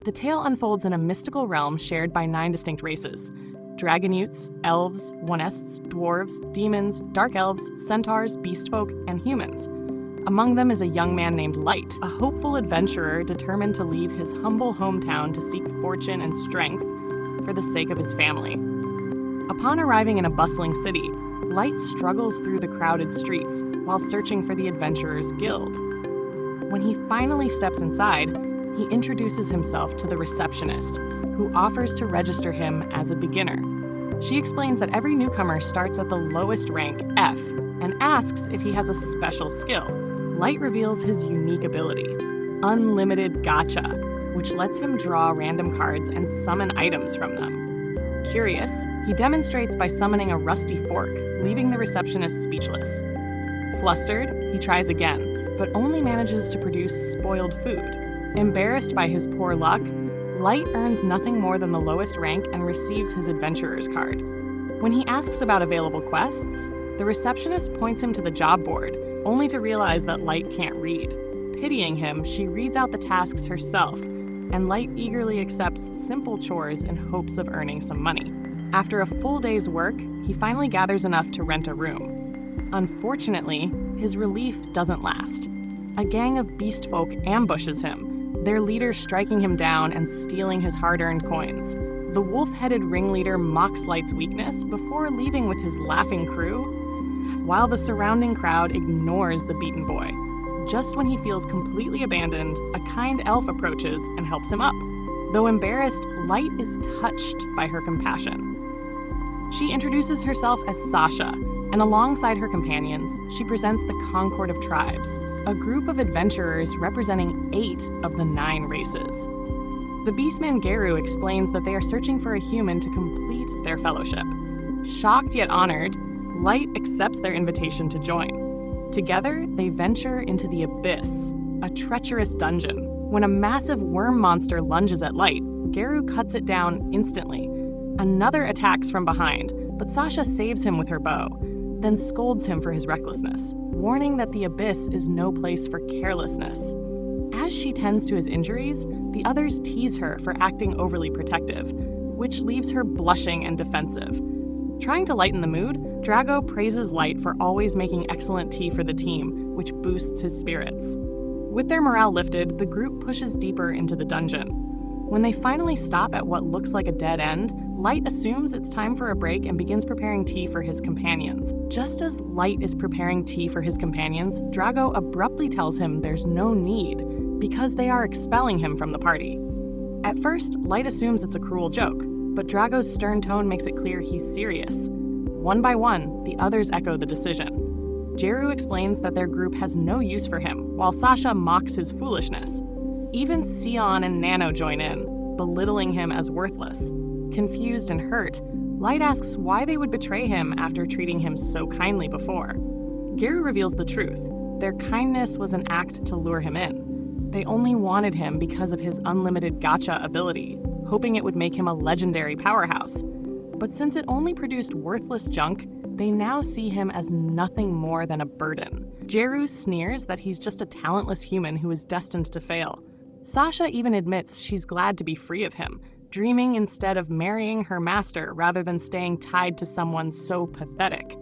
The tale unfolds in a mystical realm shared by 9 distinct races: Dragonutes, Elves, Onests, Dwarves, Demons, Dark Elves, Centaurs, Beastfolk, and humans. Among them is a young man named Light, a hopeful adventurer determined to leave his humble hometown to seek fortune and strength for the sake of his family. Upon arriving in a bustling city, Light struggles through the crowded streets while searching for the Adventurers Guild. When he finally steps inside, he introduces himself to the receptionist, who offers to register him as a beginner. She explains that every newcomer starts at the lowest rank, F, and asks if he has a special skill. Light reveals his unique ability, Unlimited Gacha, which lets him draw random cards and summon items from them. Curious, he demonstrates by summoning a rusty fork, leaving the receptionist speechless. Flustered, he tries again, but only manages to produce spoiled food. Embarrassed by his poor luck, Light earns nothing more than the lowest rank and receives his adventurer's card. When he asks about available quests, the receptionist points him to the job board, only to realize that Light can't read. Pitying him, she reads out the tasks herself, and Light eagerly accepts simple chores in hopes of earning some money. After a full day's work, he finally gathers enough to rent a room. Unfortunately, his relief doesn't last. A gang of beastfolk ambushes him, their leader striking him down and stealing his hard-earned coins. The wolf-headed ringleader mocks Light's weakness before leaving with his laughing crew, while the surrounding crowd ignores the beaten boy. Just when he feels completely abandoned, a kind elf approaches and helps him up. Though embarrassed, Light is touched by her compassion. She introduces herself as Sasha, and alongside her companions, she presents the Concord of Tribes, a group of adventurers representing 8 of the 9 races. The beastman Garu explains that they are searching for a human to complete their fellowship. Shocked yet honored, Light accepts their invitation to join. Together, they venture into the Abyss, a treacherous dungeon. When a massive worm monster lunges at Light, Garu cuts it down instantly. Another attacks from behind, but Sasha saves him with her bow, then scolds him for his recklessness, warning that the Abyss is no place for carelessness. As she tends to his injuries, the others tease her for acting overly protective, which leaves her blushing and defensive. Trying to lighten the mood, Drago praises Light for always making excellent tea for the team, which boosts his spirits. With their morale lifted, the group pushes deeper into the dungeon. When they finally stop at what looks like a dead end, Light assumes it's time for a break and begins preparing tea for his companions. Just as Light is preparing tea for his companions, Drago abruptly tells him there's no need, because they are expelling him from the party. At first, Light assumes it's a cruel joke, but Drago's stern tone makes it clear he's serious. One by one, the others echo the decision. Garu explains that their group has no use for him, while Sasha mocks his foolishness. Even Sion and Nano join in, belittling him as worthless. Confused and hurt, Light asks why they would betray him after treating him so kindly before. Garu reveals the truth. Their kindness was an act to lure him in. They only wanted him because of his unlimited gacha ability, hoping it would make him a legendary powerhouse. But since it only produced worthless junk, they now see him as nothing more than a burden. Garu sneers that he's just a talentless human who is destined to fail. Sasha even admits she's glad to be free of him, dreaming instead of marrying her master rather than staying tied to someone so pathetic.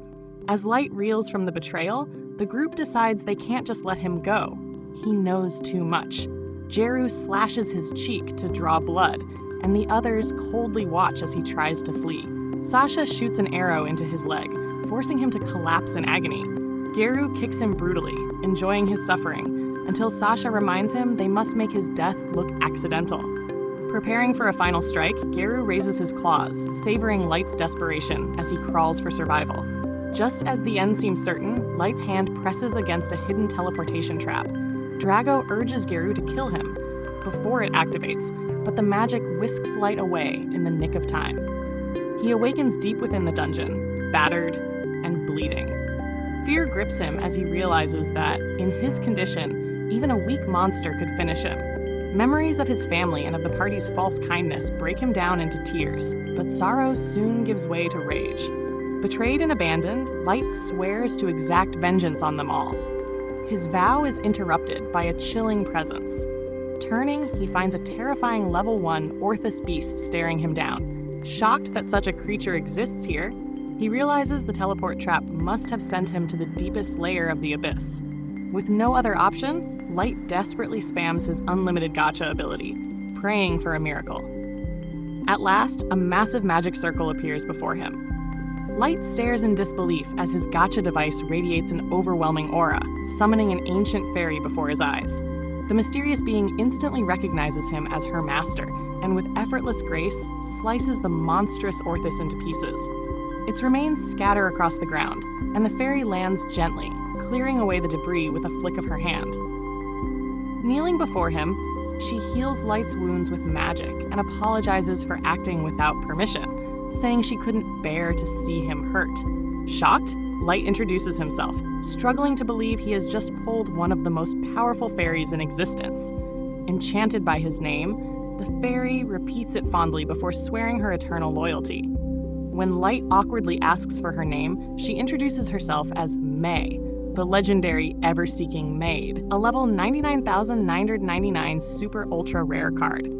As Light reels from the betrayal, the group decides they can't just let him go. He knows too much. Garu slashes his cheek to draw blood, and the others coldly watch as he tries to flee. Sasha shoots an arrow into his leg, forcing him to collapse in agony. Garu kicks him brutally, enjoying his suffering, until Sasha reminds him they must make his death look accidental. Preparing for a final strike, Garu raises his claws, savoring Light's desperation as he crawls for survival. Just as the end seems certain, Light's hand presses against a hidden teleportation trap. Drago urges Garu to kill him before it activates, but the magic whisks Light away in the nick of time. He awakens deep within the dungeon, battered and bleeding. Fear grips him as he realizes that, in his condition, even a weak monster could finish him. Memories of his family and of the party's false kindness break him down into tears, but sorrow soon gives way to rage. Betrayed and abandoned, Light swears to exact vengeance on them all. His vow is interrupted by a chilling presence. Turning, he finds a terrifying level 1 Orthus beast staring him down. Shocked that such a creature exists here, he realizes the teleport trap must have sent him to the deepest layer of the abyss. With no other option, Light desperately spams his unlimited gacha ability, praying for a miracle. At last, a massive magic circle appears before him. Light stares in disbelief as his gacha device radiates an overwhelming aura, summoning an ancient fairy before his eyes. The mysterious being instantly recognizes him as her master, and with effortless grace, slices the monstrous Orthus into pieces. Its remains scatter across the ground, and the fairy lands gently, clearing away the debris with a flick of her hand. Kneeling before him, she heals Light's wounds with magic and apologizes for acting without permission, saying she couldn't bear to see him hurt. Shocked, Light introduces himself, struggling to believe he has just pulled one of the most powerful fairies in existence. Enchanted by his name, the fairy repeats it fondly before swearing her eternal loyalty. When Light awkwardly asks for her name, she introduces herself as May, the legendary ever-seeking maid, a level 99,999 super ultra rare card.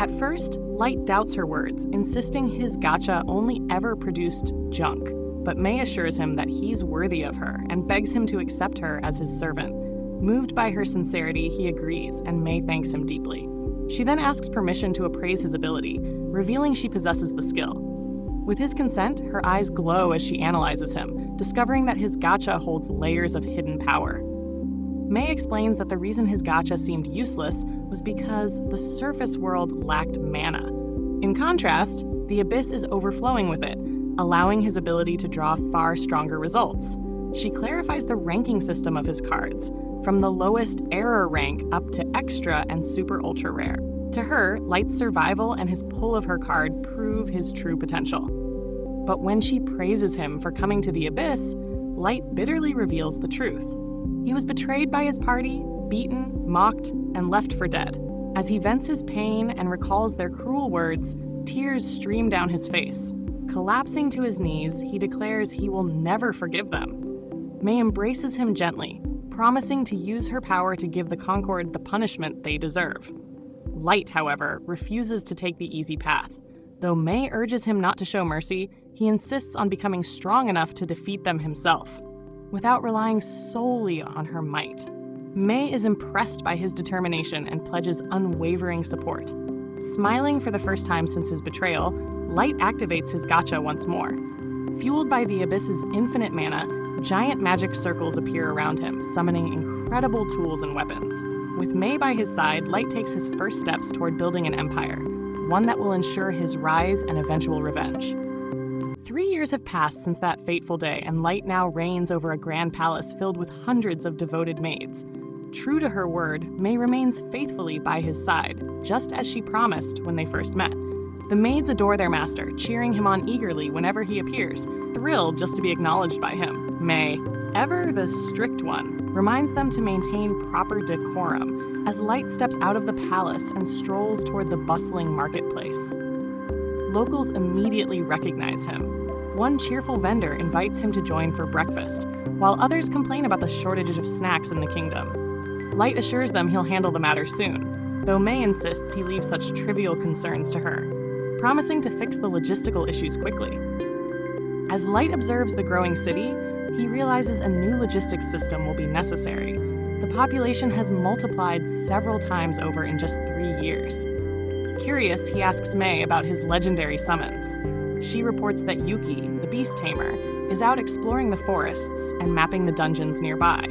At first, Light doubts her words, insisting his gacha only ever produced junk, but May assures him that he's worthy of her and begs him to accept her as his servant. Moved by her sincerity, he agrees, and May thanks him deeply. She then asks permission to appraise his ability, revealing she possesses the skill. With his consent, her eyes glow as she analyzes him, discovering that his gacha holds layers of hidden power. May explains that the reason his gacha seemed useless was because the surface world lacked mana. In contrast, the abyss is overflowing with it, allowing his ability to draw far stronger results. She clarifies the ranking system of his cards, from the lowest error rank up to extra and super ultra rare. To her, Light's survival and his pull of her card prove his true potential. But when she praises him for coming to the abyss, Light bitterly reveals the truth. He was betrayed by his party, beaten, mocked, and left for dead. As he vents his pain and recalls their cruel words, tears stream down his face. Collapsing to his knees, he declares he will never forgive them. May embraces him gently, promising to use her power to give the Concord the punishment they deserve. Light, however, refuses to take the easy path. Though May urges him not to show mercy, he insists on becoming strong enough to defeat them himself, without relying solely on her might. May is impressed by his determination and pledges unwavering support. Smiling for the first time since his betrayal, Light activates his gacha once more. Fueled by the abyss's infinite mana, giant magic circles appear around him, summoning incredible tools and weapons. With May by his side, Light takes his first steps toward building an empire, one that will ensure his rise and eventual revenge. 3 years have passed since that fateful day, and Light now reigns over a grand palace filled with hundreds of devoted maids. True to her word, May remains faithfully by his side, just as she promised when they first met. The maids adore their master, cheering him on eagerly whenever he appears, thrilled just to be acknowledged by him. May, ever the strict one, reminds them to maintain proper decorum as Light steps out of the palace and strolls toward the bustling marketplace. Locals immediately recognize him. One cheerful vendor invites him to join for breakfast, while others complain about the shortage of snacks in the kingdom. Light assures them he'll handle the matter soon, though May insists he leaves such trivial concerns to her, promising to fix the logistical issues quickly. As Light observes the growing city, he realizes a new logistics system will be necessary. The population has multiplied several times over in just 3 years. Curious, he asks May about his legendary summons. She reports that Yuki, the beast tamer, is out exploring the forests and mapping the dungeons nearby.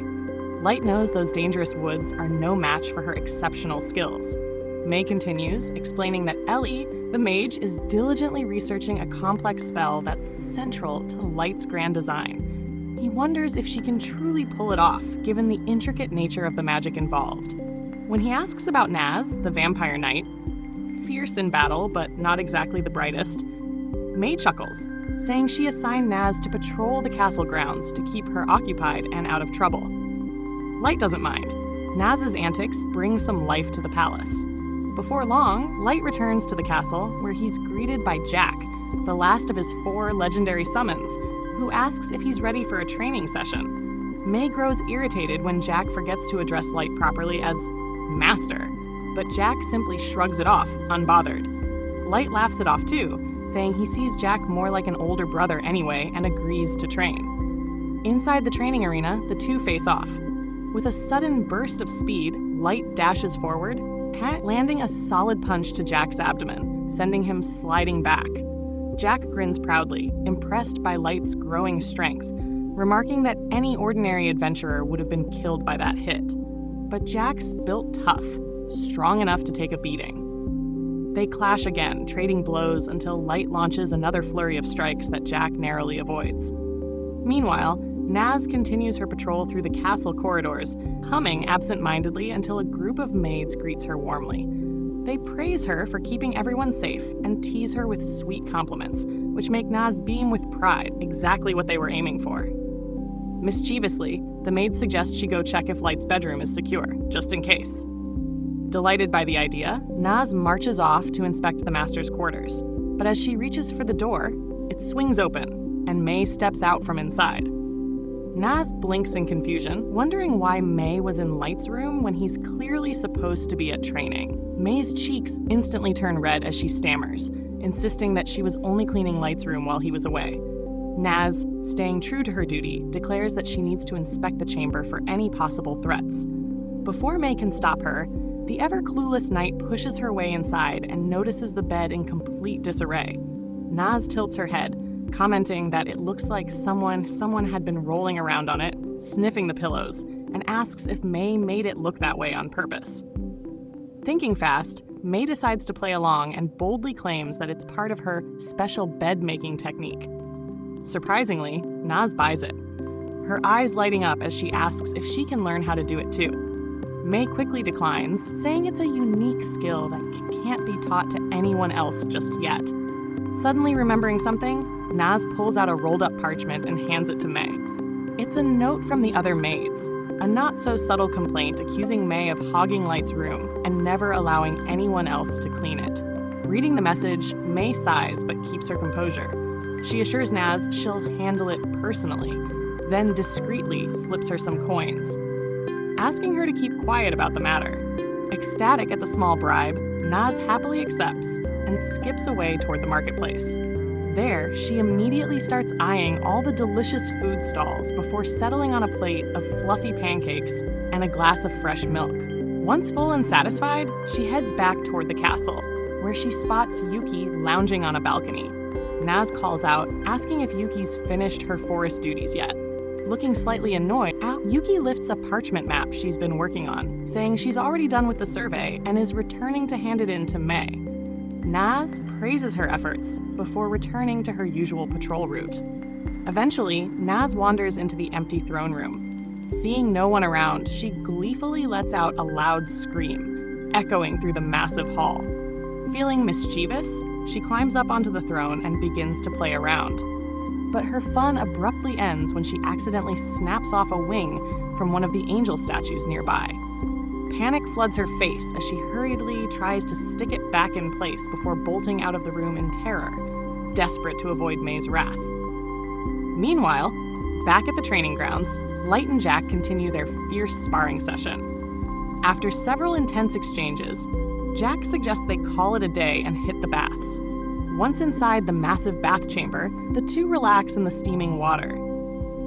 Light knows those dangerous woods are no match for her exceptional skills. May continues, explaining that Ellie, the mage, is diligently researching a complex spell that's central to Light's grand design. He wonders if she can truly pull it off, given the intricate nature of the magic involved. When he asks about Naz, the vampire knight, fierce in battle but not exactly the brightest, May chuckles, saying she assigned Naz to patrol the castle grounds to keep her occupied and out of trouble. Light doesn't mind. Naz's antics bring some life to the palace. Before long, Light returns to the castle, where he's greeted by Jack, the last of his 4 legendary summons, who asks if he's ready for a training session. May grows irritated when Jack forgets to address Light properly as Master. but Jack simply shrugs it off, unbothered. Light laughs it off too, saying he sees Jack more like an older brother anyway and agrees to train. Inside the training arena, the two face off. With a sudden burst of speed, Light dashes forward, landing a solid punch to Jack's abdomen, sending him sliding back. Jack grins proudly, impressed by Light's growing strength, remarking that any ordinary adventurer would have been killed by that hit. But Jack's built tough, strong enough to take a beating. They clash again, trading blows until Light launches another flurry of strikes that Jack narrowly avoids. Meanwhile, Naz continues her patrol through the castle corridors, humming absent-mindedly until a group of maids greets her warmly. They praise her for keeping everyone safe and tease her with sweet compliments, which make Naz beam with pride, exactly what they were aiming for. Mischievously, the maids suggest she go check if Light's bedroom is secure, just in case. Delighted by the idea, Naz marches off to inspect the master's quarters. But as she reaches for the door, it swings open, and May steps out from inside. Naz blinks in confusion, wondering why May was in Light's room when he's clearly supposed to be at training. May's cheeks instantly turn red as she stammers, insisting that she was only cleaning Light's room while he was away. Naz, staying true to her duty, declares that she needs to inspect the chamber for any possible threats. Before May can stop her, the ever-clueless knight pushes her way inside and notices the bed in complete disarray. Naz tilts her head, commenting that it looks like someone had been rolling around on it, sniffing the pillows, and asks if May made it look that way on purpose. Thinking fast, May decides to play along and boldly claims that it's part of her special bed-making technique. Surprisingly, Naz buys it, her eyes lighting up as she asks if she can learn how to do it too. May quickly declines, saying it's a unique skill that can't be taught to anyone else just yet. Suddenly remembering something, Naz pulls out a rolled-up parchment and hands it to May. It's a note from the other maids, a not-so-subtle complaint accusing May of hogging Light's room and never allowing anyone else to clean it. Reading the message, May sighs but keeps her composure. She assures Naz she'll handle it personally, then discreetly slips her some coins, asking her to keep quiet about the matter. Ecstatic at the small bribe, Naz happily accepts and skips away toward the marketplace. There, she immediately starts eyeing all the delicious food stalls before settling on a plate of fluffy pancakes and a glass of fresh milk. Once full and satisfied, she heads back toward the castle, where she spots Yuki lounging on a balcony. Naz calls out, asking if Yuki's finished her forest duties yet. Looking slightly annoyed, Yuki lifts a parchment map she's been working on, saying she's already done with the survey and is returning to hand it in to May. Naz praises her efforts before returning to her usual patrol route. Eventually, Naz wanders into the empty throne room. Seeing no one around, she gleefully lets out a loud scream, echoing through the massive hall. Feeling mischievous, she climbs up onto the throne and begins to play around. But her fun abruptly ends when she accidentally snaps off a wing from one of the angel statues nearby. Panic floods her face as she hurriedly tries to stick it back in place before bolting out of the room in terror, desperate to avoid May's wrath. Meanwhile, back at the training grounds, Light and Jack continue their fierce sparring session. After several intense exchanges, Jack suggests they call it a day and hit the baths. Once inside the massive bath chamber, the two relax in the steaming water.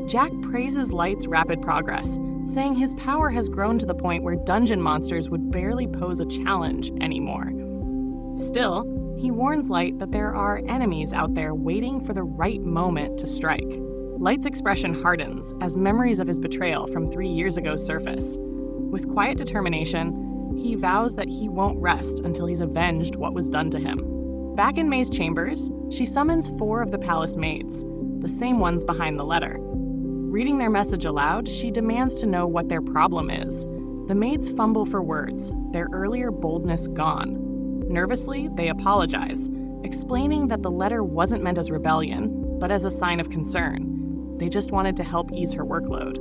Jack praises Light's rapid progress, saying his power has grown to the point where dungeon monsters would barely pose a challenge anymore. Still, he warns Light that there are enemies out there waiting for the right moment to strike. Light's expression hardens as memories of his betrayal from 3 years ago surface. With quiet determination, he vows that he won't rest until he's avenged what was done to him. Back in May's chambers, she summons 4 of the palace maids, the same ones behind the letter. Reading their message aloud, she demands to know what their problem is. The maids fumble for words, their earlier boldness gone. Nervously, they apologize, explaining that the letter wasn't meant as rebellion, but as a sign of concern. They just wanted to help ease her workload.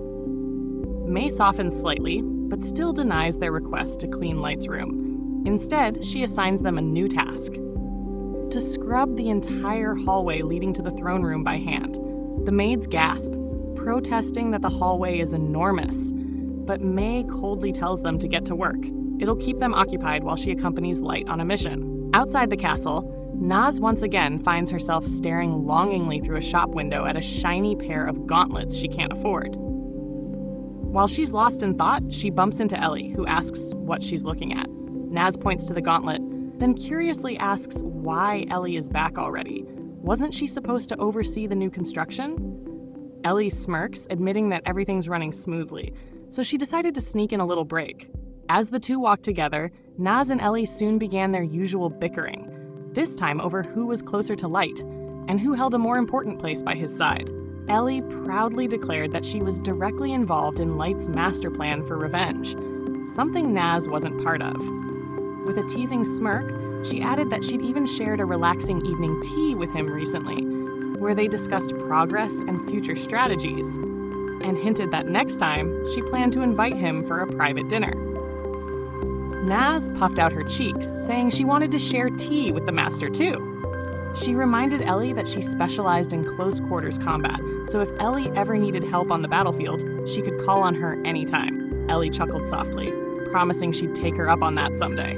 May softens slightly, but still denies their request to clean Light's room. Instead, she assigns them a new task: to scrub the entire hallway leading to the throne room by hand. The maids gasp, protesting that the hallway is enormous, but May coldly tells them to get to work. It'll keep them occupied while she accompanies Light on a mission. Outside the castle, Naz once again finds herself staring longingly through a shop window at a shiny pair of gauntlets she can't afford. While she's lost in thought, she bumps into Ellie, who asks what she's looking at. Naz points to the gauntlet, then curiously asks why Ellie is back already. Wasn't she supposed to oversee the new construction? Ellie smirks, admitting that everything's running smoothly, so she decided to sneak in a little break. As the two walked together, Naz and Ellie soon began their usual bickering, this time over who was closer to Light and who held a more important place by his side. Ellie proudly declared that she was directly involved in Light's master plan for revenge, something Naz wasn't part of. With a teasing smirk, she added that she'd even shared a relaxing evening tea with him recently, where they discussed progress and future strategies, and hinted that next time she planned to invite him for a private dinner. Naz puffed out her cheeks, saying she wanted to share tea with the master too. She reminded Ellie that she specialized in close quarters combat, so if Ellie ever needed help on the battlefield, she could call on her anytime. Ellie chuckled softly, promising she'd take her up on that someday.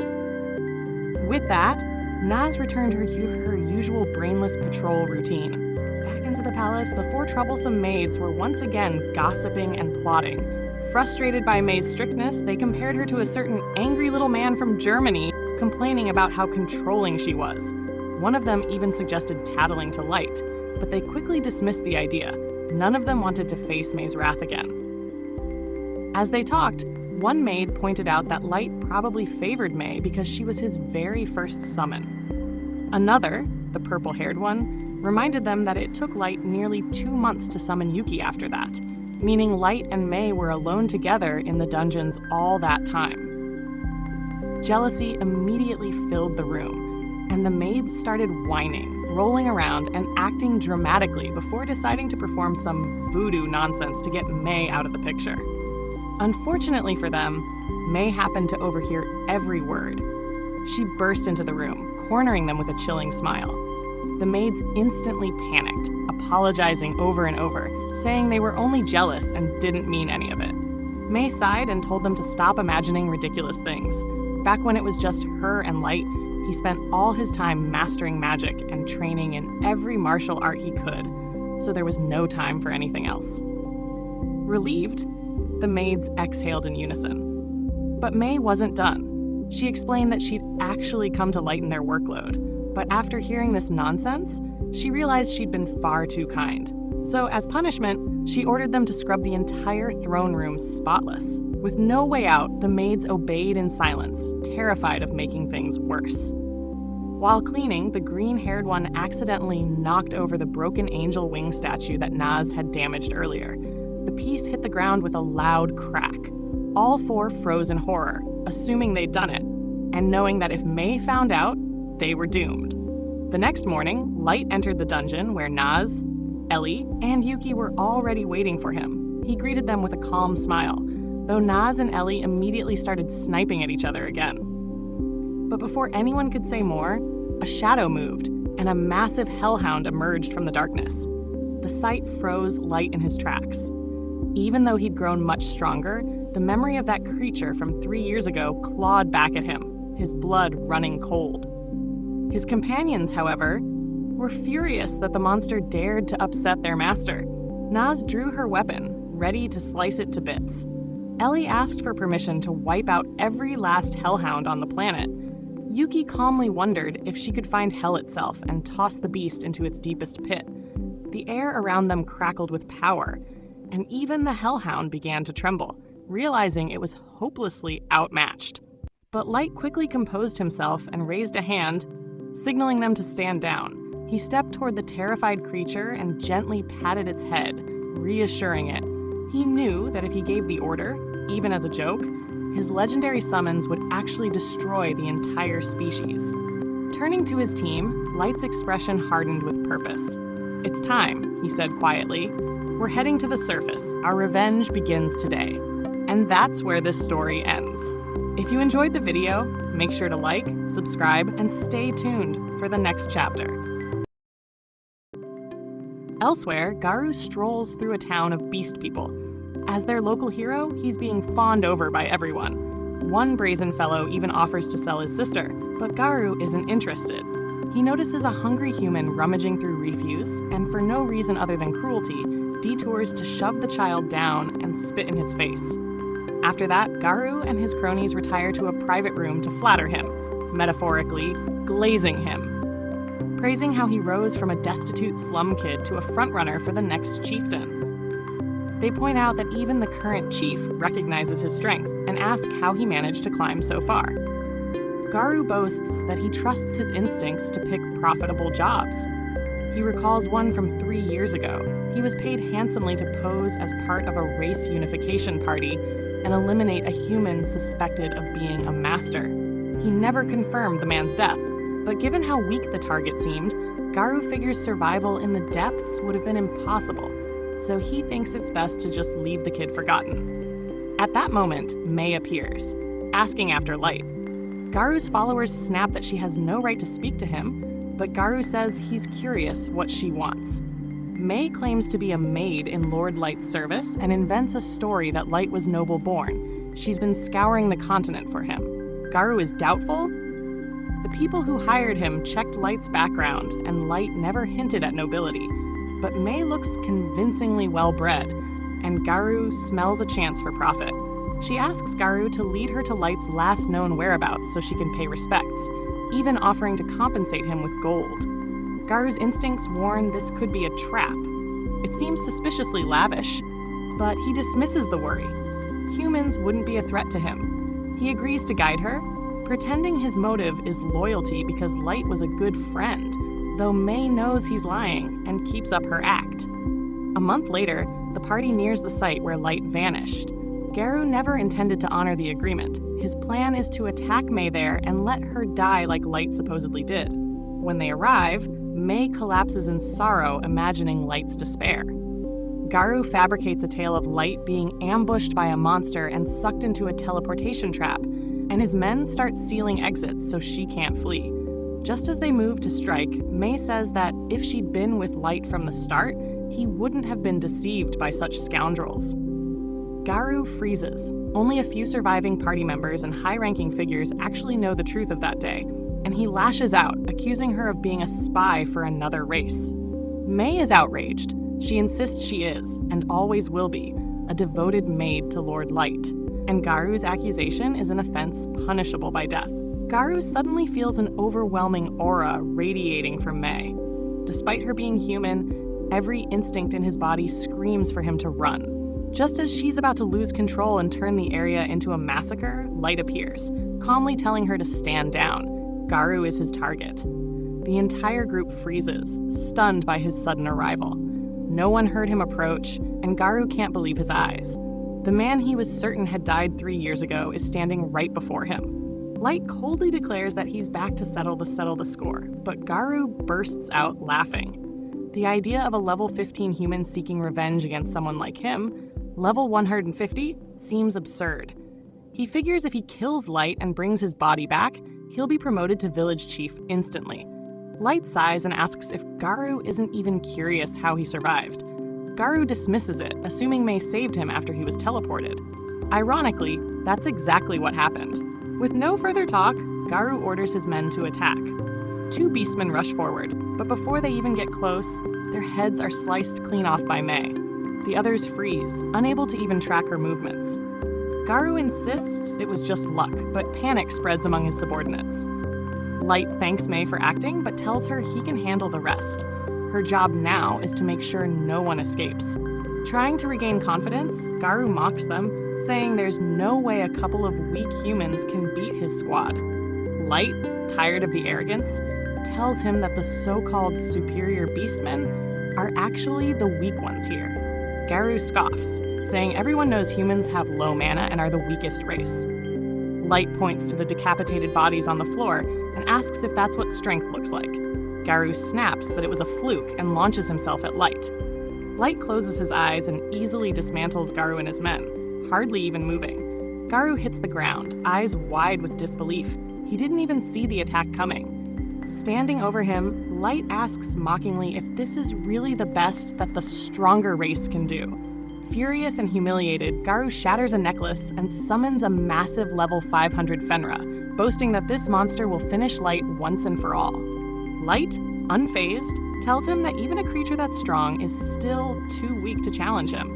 With that, Naz returned her usual brainless patrol routine. Back into the palace, the four troublesome maids were once again gossiping and plotting. Frustrated by May's strictness, they compared her to a certain angry little man from Germany, complaining about how controlling she was. One of them even suggested tattling to Light, but they quickly dismissed the idea. None of them wanted to face May's wrath again. As they talked, one maid pointed out that Light probably favored May because she was his very first summon. Another, the purple-haired one, reminded them that it took Light nearly 2 months to summon Yuki after that, meaning Light and May were alone together in the dungeons all that time. Jealousy immediately filled the room, and the maids started whining, rolling around, and acting dramatically before deciding to perform some voodoo nonsense to get May out of the picture. Unfortunately for them, May happened to overhear every word. She burst into the room, cornering them with a chilling smile. The maids instantly panicked, apologizing over and over, saying they were only jealous and didn't mean any of it. May sighed and told them to stop imagining ridiculous things. Back when it was just her and Light, he spent all his time mastering magic and training in every martial art he could, so there was no time for anything else. Relieved, the maids exhaled in unison. But May wasn't done. She explained that she'd actually come to lighten their workload, but after hearing this nonsense, she realized she'd been far too kind. So as punishment, she ordered them to scrub the entire throne room spotless. With no way out, the maids obeyed in silence, terrified of making things worse. While cleaning, the green-haired one accidentally knocked over the broken angel wing statue that Naz had damaged earlier. The piece hit the ground with a loud crack. All four froze in horror, assuming they'd done it, and knowing that if May found out, they were doomed. The next morning, Light entered the dungeon where Naz, Ellie, and Yuki were already waiting for him. He greeted them with a calm smile, though Naz and Ellie immediately started sniping at each other again. But before anyone could say more, a shadow moved, and a massive hellhound emerged from the darkness. The sight froze Light in his tracks. Even though he'd grown much stronger, the memory of that creature from 3 years ago clawed back at him, his blood running cold. His companions, however, were furious that the monster dared to upset their master. Naz drew her weapon, ready to slice it to bits. Ellie asked for permission to wipe out every last hellhound on the planet. Yuki calmly wondered if she could find hell itself and toss the beast into its deepest pit. The air around them crackled with power, and even the hellhound began to tremble, realizing it was hopelessly outmatched. But Light quickly composed himself and raised a hand, signaling them to stand down. He stepped toward the terrified creature and gently patted its head, reassuring it. He knew that if he gave the order, even as a joke, his legendary summons would actually destroy the entire species. Turning to his team, Light's expression hardened with purpose. "It's time," he said quietly. "We're heading to the surface. Our revenge begins today." And that's where this story ends. If you enjoyed the video, make sure to like, subscribe, and stay tuned for the next chapter. Elsewhere, Garu strolls through a town of beast people. As their local hero, he's being fawned over by everyone. One brazen fellow even offers to sell his sister, but Garu isn't interested. He notices a hungry human rummaging through refuse, and for no reason other than cruelty, detours to shove the child down and spit in his face. After that, Garu and his cronies retire to a private room to flatter him, metaphorically, glazing him, praising how he rose from a destitute slum kid to a frontrunner for the next chieftain. They point out that even the current chief recognizes his strength and ask how he managed to climb so far. Garu boasts that he trusts his instincts to pick profitable jobs. He recalls one from 3 years ago. He was paid handsomely to pose as part of a race unification party and eliminate a human suspected of being a master. He never confirmed the man's death, but given how weak the target seemed, Garu figures survival in the depths would have been impossible, so he thinks it's best to just leave the kid forgotten. At that moment, May appears, asking after Light. Garu's followers snap that she has no right to speak to him, but Garu says he's curious what she wants. May claims to be a maid in Lord Light's service and invents a story that Light was noble born. She's been scouring the continent for him. Garu is doubtful. The people who hired him checked Light's background, and Light never hinted at nobility. But May looks convincingly well-bred, and Garu smells a chance for profit. She asks Garu to lead her to Light's last known whereabouts so she can pay respects, even offering to compensate him with gold. Garu's instincts warn this could be a trap. It seems suspiciously lavish, but he dismisses the worry. Humans wouldn't be a threat to him. He agrees to guide her, pretending his motive is loyalty because Light was a good friend, though May knows he's lying and keeps up her act. A month later, the party nears the site where Light vanished. Garu never intended to honor the agreement. His plan is to attack May there and let her die like Light supposedly did. When they arrive, May collapses in sorrow, imagining Light's despair. Garu fabricates a tale of Light being ambushed by a monster and sucked into a teleportation trap, and his men start sealing exits so she can't flee. Just as they move to strike, May says that if she'd been with Light from the start, he wouldn't have been deceived by such scoundrels. Garu freezes. Only a few surviving party members and high-ranking figures actually know the truth of that day, and he lashes out, accusing her of being a spy for another race. May is outraged. She insists she is, and always will be, a devoted maid to Lord Light, and Garu's accusation is an offense punishable by death. Garu suddenly feels an overwhelming aura radiating from May. Despite her being human, every instinct in his body screams for him to run. Just as she's about to lose control and turn the area into a massacre, Light appears, calmly telling her to stand down. Garu is his target. The entire group freezes, stunned by his sudden arrival. No one heard him approach, and Garu can't believe his eyes. The man he was certain had died 3 years ago is standing right before him. Light coldly declares that he's back to settle the score, but Garu bursts out laughing. The idea of a level 15 human seeking revenge against someone like him, level 150, seems absurd. He figures if he kills Light and brings his body back, he'll be promoted to village chief instantly. Light sighs and asks if Garu isn't even curious how he survived. Garu dismisses it, assuming May saved him after he was teleported. Ironically, that's exactly what happened. With no further talk, Garu orders his men to attack. 2 beastmen rush forward, but before they even get close, their heads are sliced clean off by May. The others freeze, unable to even track her movements. Garu insists it was just luck, but panic spreads among his subordinates. Light thanks May for acting, but tells her he can handle the rest. Her job now is to make sure no one escapes. Trying to regain confidence, Garu mocks them, saying there's no way a couple of weak humans can beat his squad. Light, tired of the arrogance, tells him that the so-called superior beastmen are actually the weak ones here. Garu scoffs, saying everyone knows humans have low mana and are the weakest race. Light points to the decapitated bodies on the floor and asks if that's what strength looks like. Garu snaps that it was a fluke and launches himself at Light. Light closes his eyes and easily dismantles Garu and his men, hardly even moving. Garu hits the ground, eyes wide with disbelief. He didn't even see the attack coming. Standing over him, Light asks mockingly if this is really the best that the stronger race can do. Furious and humiliated, Garu shatters a necklace and summons a massive level 500 Fenra, boasting that this monster will finish Light once and for all. Light, unfazed, tells him that even a creature that strong is still too weak to challenge him.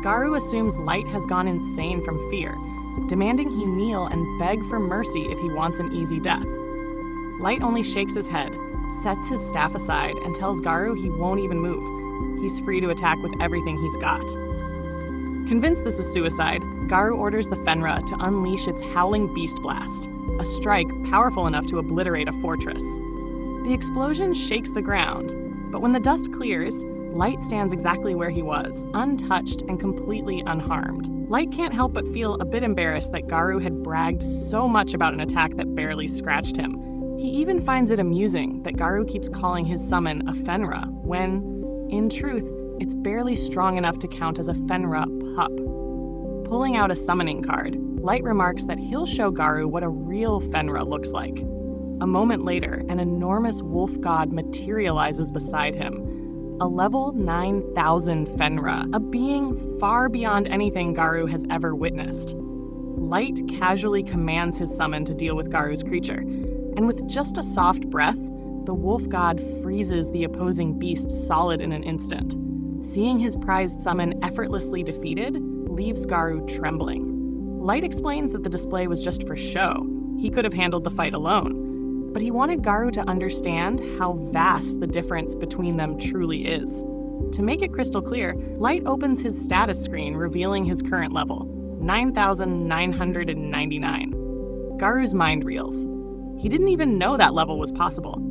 Garu assumes Light has gone insane from fear, demanding he kneel and beg for mercy if he wants an easy death. Light only shakes his head, sets his staff aside, and tells Garu he won't even move. He's free to attack with everything he's got. Convinced this is suicide, Garu orders the Fenra to unleash its howling beast blast, a strike powerful enough to obliterate a fortress. The explosion shakes the ground, but when the dust clears, Light stands exactly where he was, untouched and completely unharmed. Light can't help but feel a bit embarrassed that Garu had bragged so much about an attack that barely scratched him. He even finds it amusing that Garu keeps calling his summon a Fenra, when, in truth, it's barely strong enough to count as a Fenra pup. Pulling out a summoning card, Light remarks that he'll show Garu what a real Fenra looks like. A moment later, an enormous wolf god materializes beside him. A level 9,000 Fenra, a being far beyond anything Garu has ever witnessed. Light casually commands his summon to deal with Garu's creature, and with just a soft breath, the wolf god freezes the opposing beast solid in an instant. Seeing his prized summon effortlessly defeated leaves Garu trembling. Light explains that the display was just for show. He could have handled the fight alone. But he wanted Garu to understand how vast the difference between them truly is. To make it crystal clear, Light opens his status screen revealing his current level, 9,999. Garu's mind reels. He didn't even know that level was possible.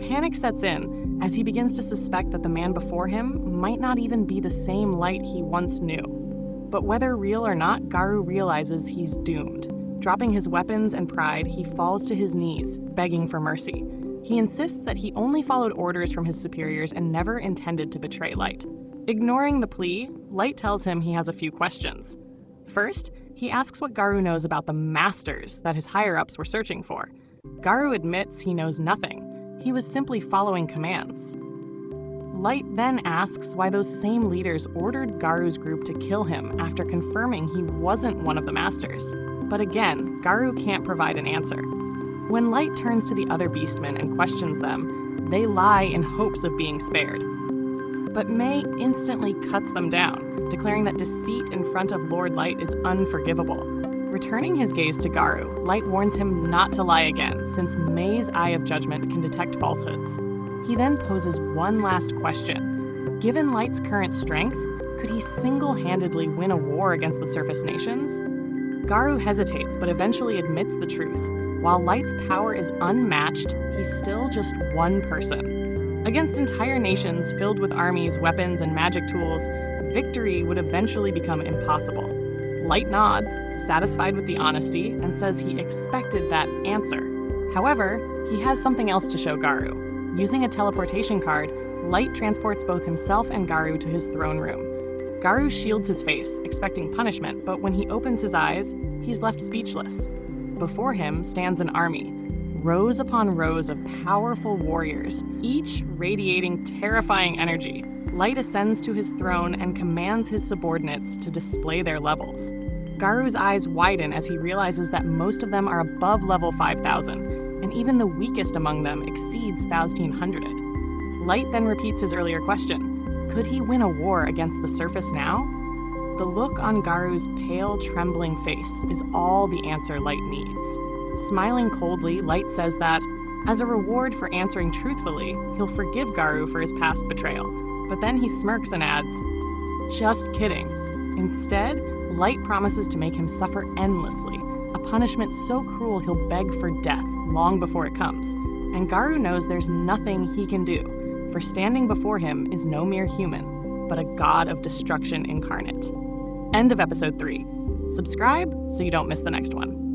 Panic sets in as he begins to suspect that the man before him might not even be the same Light he once knew. But whether real or not, Garu realizes he's doomed. Dropping his weapons and pride, he falls to his knees, begging for mercy. He insists that he only followed orders from his superiors and never intended to betray Light. Ignoring the plea, Light tells him he has a few questions. First, he asks what Garu knows about the masters that his higher-ups were searching for. Garu admits he knows nothing. He was simply following commands. Light then asks why those same leaders ordered Garu's group to kill him after confirming he wasn't one of the masters. But again, Garu can't provide an answer. When Light turns to the other beastmen and questions them, they lie in hopes of being spared. But May instantly cuts them down, declaring that deceit in front of Lord Light is unforgivable. Returning his gaze to Garu, Light warns him not to lie again, since May's eye of judgment can detect falsehoods. He then poses one last question. Given Light's current strength, could he single-handedly win a war against the surface nations? Garu hesitates, but eventually admits the truth. While Light's power is unmatched, he's still just one person. Against entire nations filled with armies, weapons, and magic tools, victory would eventually become impossible. Light nods, satisfied with the honesty, and says he expected that answer. However, he has something else to show Garu. Using a teleportation card, Light transports both himself and Garu to his throne room. Garu shields his face, expecting punishment, but when he opens his eyes, he's left speechless. Before him stands an army, rows upon rows of powerful warriors, each radiating terrifying energy. Light ascends to his throne and commands his subordinates to display their levels. Garu's eyes widen as he realizes that most of them are above level 5,000, and even the weakest among them exceeds 1,500. Light then repeats his earlier question. Could he win a war against the surface now? The look on Garu's pale, trembling face is all the answer Light needs. Smiling coldly, Light says that, as a reward for answering truthfully, he'll forgive Garu for his past betrayal. But then he smirks and adds, "Just kidding." Instead, Light promises to make him suffer endlessly, a punishment so cruel he'll beg for death long before it comes. And Garu knows there's nothing he can do, for standing before him is no mere human, but a god of destruction incarnate. End of episode 3. Subscribe so you don't miss the next one.